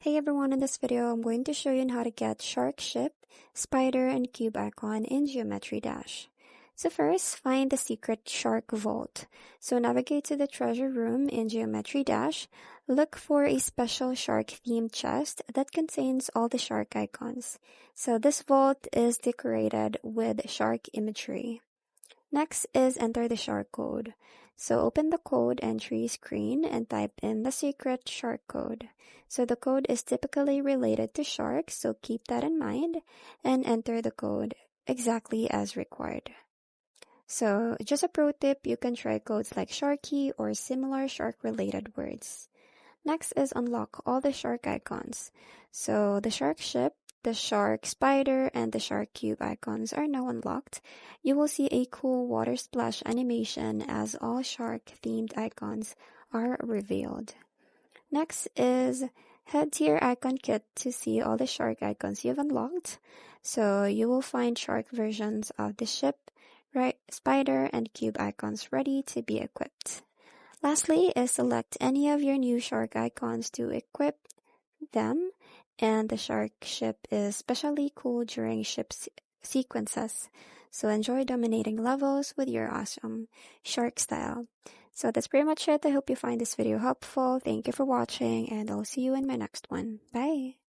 Hey everyone, in this video I'm going to show you on how to get shark ship, spider, and cube icon in Geometry Dash. So first, find the secret shark vault. So navigate to the treasure room in Geometry Dash. Look for a special shark themed chest that contains all the shark icons. So this vault is decorated with shark imagery. Next is enter the shark code. So open the code entry screen and type in the secret shark code. So the code is typically related to sharks, so keep that in mind and enter the code exactly as required. So just a pro tip, you can try codes like Sharky or similar shark related words. Next is unlock all the shark icons. So the shark ship, the shark spider, and the shark cube icons are now unlocked. You will see a cool water splash animation as all shark themed icons are revealed. Next is head to your icon kit to see all the shark icons you've unlocked. So you will find shark versions of the ship, spider, and cube icons ready to be equipped. Lastly is select any of your new shark icons to equip them, and the shark ship is especially cool during ship sequences. So enjoy dominating levels with your awesome shark style. So that's pretty much it. I hope you find this video helpful. Thank you for watching, and I'll see you in my next one. Bye!